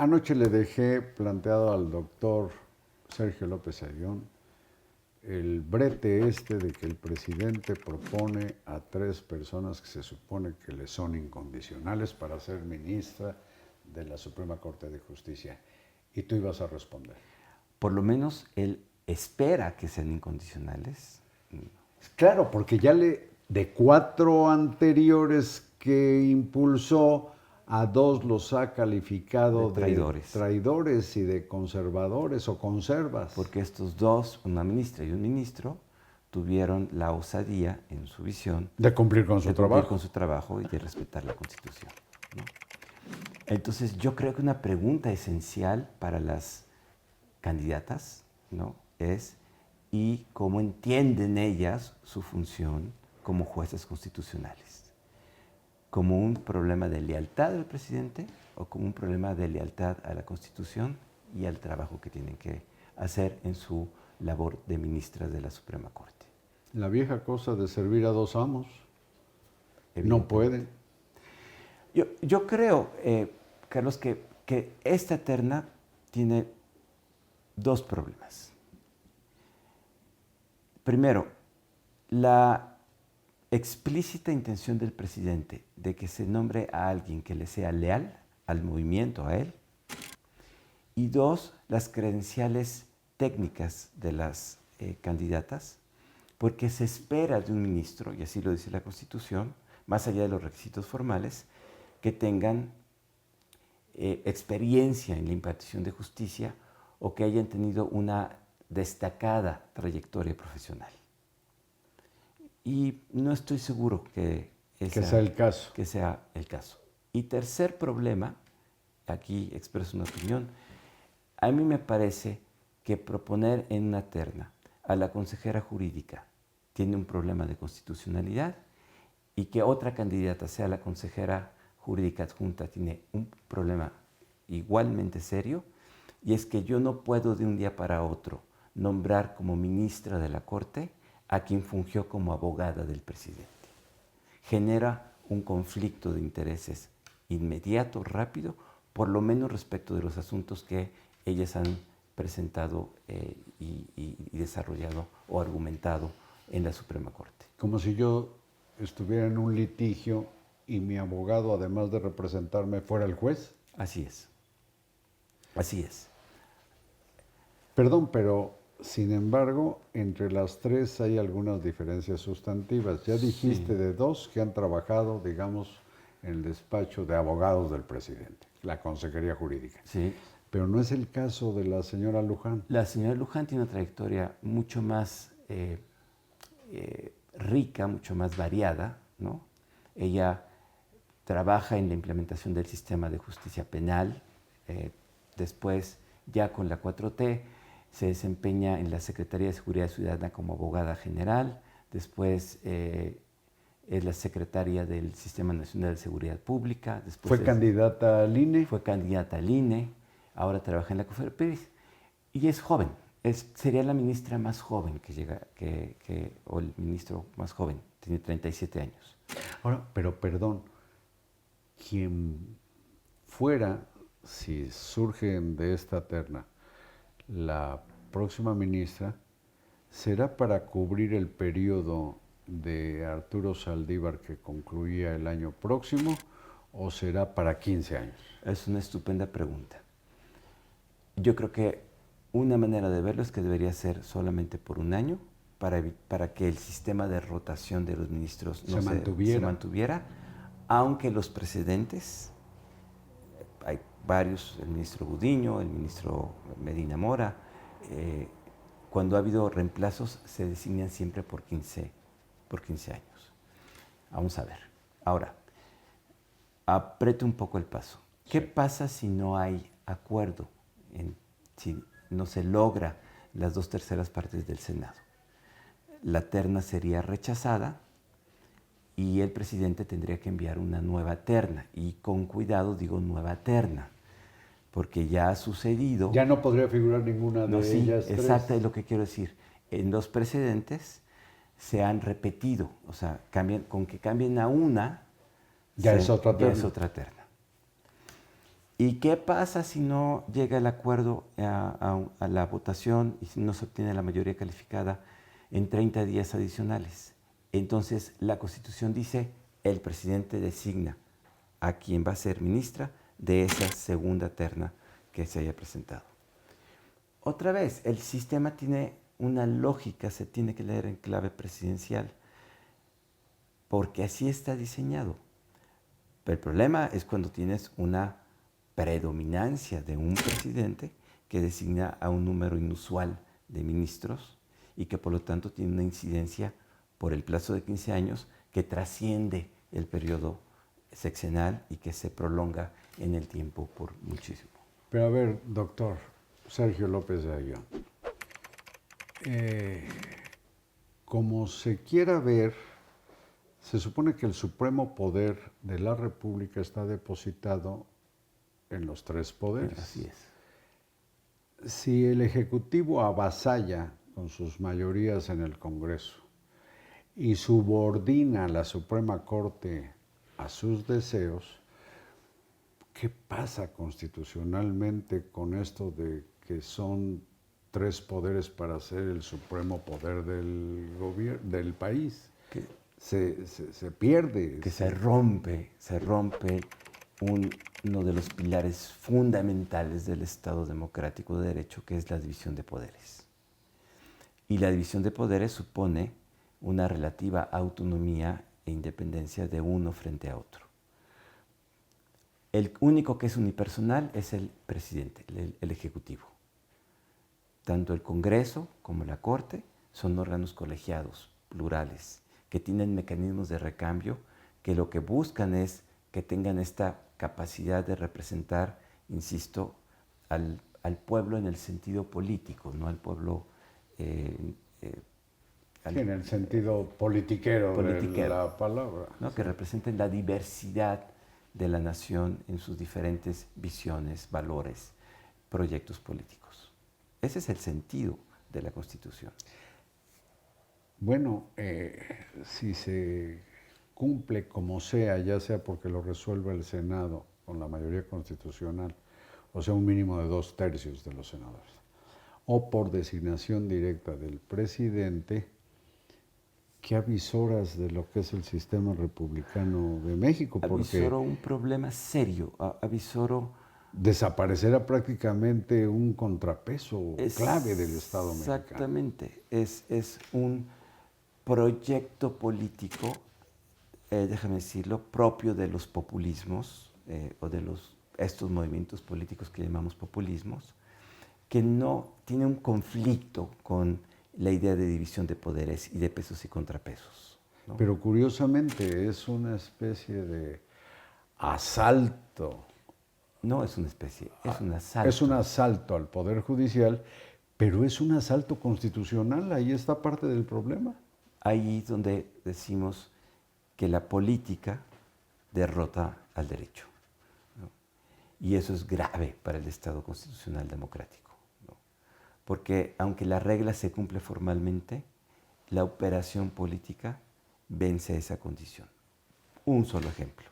Anoche le dejé planteado al doctor Sergio López Ayllón el brete este de que el presidente propone a 3 personas que se supone que le son incondicionales para ser ministra de la Suprema Corte de Justicia. Y tú ibas a responder. Por lo menos él espera que sean incondicionales. Claro, porque ya de 4 anteriores que impulsó, a 2 los ha calificado De de traidores. traidores y de conservadores o conservas. Porque estos dos, una ministra y un ministro, tuvieron la osadía, en su visión, De cumplir con su de cumplir trabajo. con su trabajo y de respetar la Constitución, ¿no? Entonces, yo creo que una pregunta esencial para las candidatas, ¿no?, es ¿y cómo entienden ellas su función como jueces constitucionales? ¿Como un problema de lealtad al presidente o como un problema de lealtad a la Constitución y al trabajo que tienen que hacer en su labor de ministras de la Suprema Corte? La vieja cosa de servir a 2 amos. No Evidentemente. pueden. Yo creo, Carlos, que esta terna tiene 2 problemas. Primero, la explícita intención del presidente de que se nombre a alguien que le sea leal al movimiento, a él. Y 2, las credenciales técnicas de las candidatas, porque se espera de un ministro, y así lo dice la Constitución, más allá de los requisitos formales, que tengan experiencia en la impartición de justicia o que hayan tenido una destacada trayectoria profesional. Y no estoy seguro que sea el caso. Que sea el caso. Y tercer problema, aquí expreso una opinión, a mí me parece que proponer en una terna a la consejera jurídica tiene un problema de constitucionalidad y que otra candidata sea la consejera jurídica adjunta tiene un problema igualmente serio, y es que yo no puedo de un día para otro nombrar como ministra de la Corte a quien fungió como abogada del presidente. Genera un conflicto de intereses inmediato, rápido, por lo menos respecto de los asuntos que ellas han presentado y desarrollado o argumentado en la Suprema Corte. Como si yo estuviera en un litigio y mi abogado, además de representarme, fuera el juez. Así es. Así es. Perdón, pero sin embargo, entre las 3 hay algunas diferencias sustantivas. Ya dijiste de 2 que han trabajado, digamos, en el despacho de abogados del presidente, la Consejería Jurídica. Sí. Pero no es el caso de la señora Luján. La señora Luján tiene una trayectoria mucho más rica, mucho más variada, ¿no? Ella trabaja en la implementación del sistema de justicia penal, después ya con la 4T se desempeña en la Secretaría de Seguridad Ciudadana como abogada general, después es la secretaria del Sistema Nacional de Seguridad Pública. Después ¿Fue candidata al INE? Fue candidata al INE, ahora trabaja en la COFEPRIS y es joven. Sería la ministra más joven que llega, o el ministro más joven, tiene 37 años. Ahora, pero perdón, quien fuera, si surgen de esta terna, la próxima ministra, ¿será para cubrir el periodo de Arturo Saldívar que concluía el año próximo o será para 15 años? Es una estupenda pregunta. Yo creo que una manera de verlo es que debería ser solamente por un año para que el sistema de rotación de los ministros no se mantuviera, aunque los precedentes, hay varios, el ministro Gudiño, el ministro Medina Mora, cuando ha habido reemplazos se designan siempre por 15 años. Vamos a ver. Ahora, aprieto un poco el paso. ¿Qué pasa si no hay acuerdo, si no se logra las 2/3 partes del Senado? La terna sería rechazada y el presidente tendría que enviar una nueva terna. Y con cuidado digo nueva terna, porque ya ha sucedido. Ya no podría figurar ninguna de ellas 3. Exacto, es lo que quiero decir. En los precedentes se han repetido, o sea, con que cambien a una, ya es otra terna. Ya es otra terna. ¿Y qué pasa si no llega el acuerdo a la votación y si no se obtiene la mayoría calificada en 30 días adicionales? Entonces la Constitución dice, el presidente designa a quien va a ser ministra de esa segunda terna que se haya presentado. Otra vez, el sistema tiene una lógica, se tiene que leer en clave presidencial, porque así está diseñado. Pero el problema es cuando tienes una predominancia de un presidente que designa a un número inusual de ministros y que por lo tanto tiene una incidencia por el plazo de 15 años que trasciende el periodo sexenal y que se prolonga en el tiempo por muchísimo. Pero a ver, doctor Sergio López de Ayllón, como se quiera ver, se supone que el supremo poder de la República está depositado en los tres poderes. Así es. Si el Ejecutivo avasalla con sus mayorías en el Congreso y subordina a la Suprema Corte a sus deseos, ¿qué pasa constitucionalmente con esto de que son tres poderes para ser el supremo poder del gobierno, del país? Se pierde. Que se rompe uno de los pilares fundamentales del Estado democrático de derecho, que es la división de poderes. Y la división de poderes supone una relativa autonomía e independencia de uno frente a otro. El único que es unipersonal es el presidente, el Ejecutivo. Tanto el Congreso como la Corte son órganos colegiados, plurales, que tienen mecanismos de recambio que lo que buscan es que tengan esta capacidad de representar, insisto, al pueblo en el sentido político, no al pueblo... en el sentido politiquero de la palabra. ¿no? Que representen la diversidad de la nación en sus diferentes visiones, valores, proyectos políticos. Ese es el sentido de la Constitución. Bueno, si se cumple como sea, ya sea porque lo resuelva el Senado con la mayoría constitucional, o sea, un mínimo de 2/3 de los senadores, o por designación directa del presidente, ¿qué avisoras de lo que es el sistema republicano de México? Porque avisoro un problema serio, avisoro... Desaparecerá prácticamente un contrapeso clave del Estado mexicano. Exactamente, es un proyecto político, déjame decirlo, propio de los populismos o de estos movimientos políticos que llamamos populismos, que no tiene un conflicto con la idea de división de poderes y de pesos y contrapesos, ¿no? Pero curiosamente es una especie de asalto. No es una especie, es un asalto. Es un asalto al Poder Judicial, pero es un asalto constitucional, ahí está parte del problema. Ahí donde decimos que la política derrota al derecho, ¿no? Y eso es grave para el Estado constitucional democrático, ¿no? Porque aunque la regla se cumple formalmente, la operación política vence esa condición. Un solo ejemplo.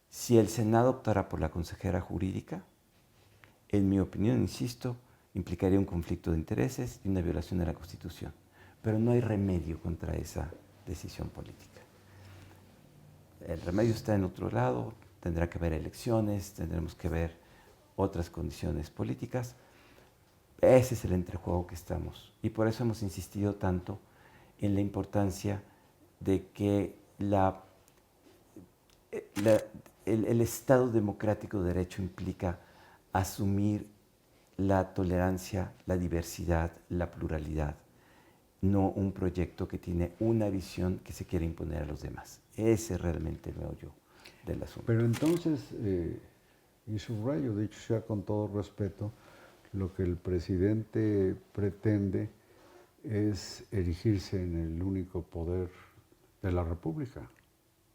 Si el Senado optara por la consejera jurídica, en mi opinión, insisto, implicaría un conflicto de intereses y una violación de la Constitución. Pero no hay remedio contra esa decisión política. El remedio está en otro lado, tendrá que haber elecciones, tendremos que ver otras condiciones políticas. Ese es el entrejuego que estamos. Y por eso hemos insistido tanto en la importancia de que el Estado democrático de derecho implica asumir la tolerancia, la diversidad, la pluralidad, no un proyecto que tiene una visión que se quiere imponer a los demás. Ese es realmente el meollo del asunto. Pero entonces, y subrayo, dicho sea con todo respeto, lo que el presidente pretende es erigirse en el único poder de la República.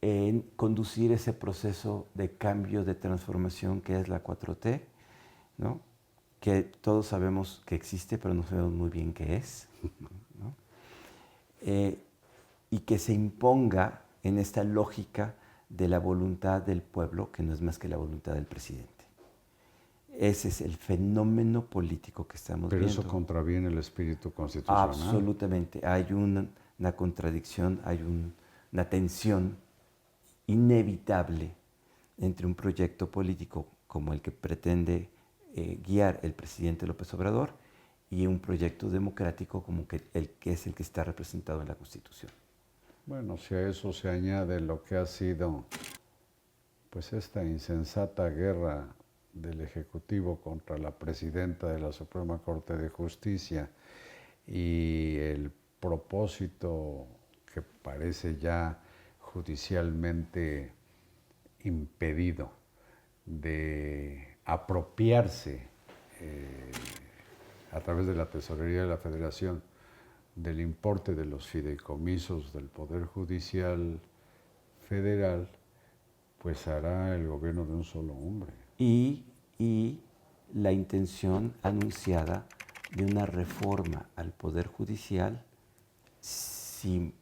En conducir ese proceso de cambio, de transformación que es la 4T, ¿no? Que todos sabemos que existe, pero no sabemos muy bien qué es, ¿no? Y que se imponga en esta lógica de la voluntad del pueblo, que no es más que la voluntad del presidente. Ese es el fenómeno político que estamos viendo. Pero eso contraviene el espíritu constitucional. Absolutamente. Hay una contradicción, hay una tensión inevitable entre un proyecto político como el que pretende guiar el presidente López Obrador y un proyecto democrático como el que está representado en la Constitución. Bueno, si a eso se añade lo que ha sido pues esta insensata guerra del Ejecutivo contra la presidenta de la Suprema Corte de Justicia y el propósito que parece ya judicialmente impedido de apropiarse a través de la Tesorería de la Federación del importe de los fideicomisos del Poder Judicial Federal, pues hará el gobierno de un solo hombre. Y la intención anunciada de una reforma al Poder Judicial si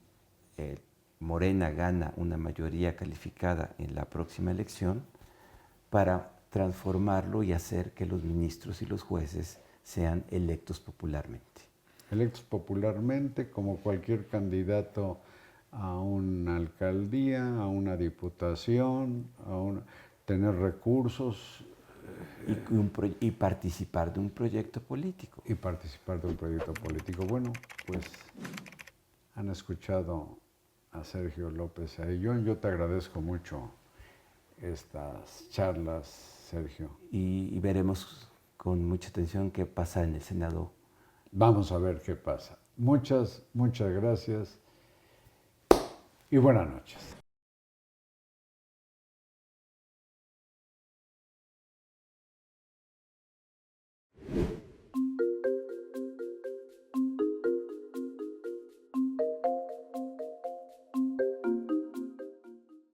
Morena gana una mayoría calificada en la próxima elección para transformarlo y hacer que los ministros y los jueces sean electos popularmente. Electos popularmente como cualquier candidato a una alcaldía, a una diputación, tener recursos. Y participar de un proyecto político. Y participar de un proyecto político. Bueno, pues han escuchado a Sergio López Ayllón. Yo te agradezco mucho estas charlas, Sergio. Y veremos con mucha atención qué pasa en el Senado. Vamos a ver qué pasa. Muchas gracias y buenas noches.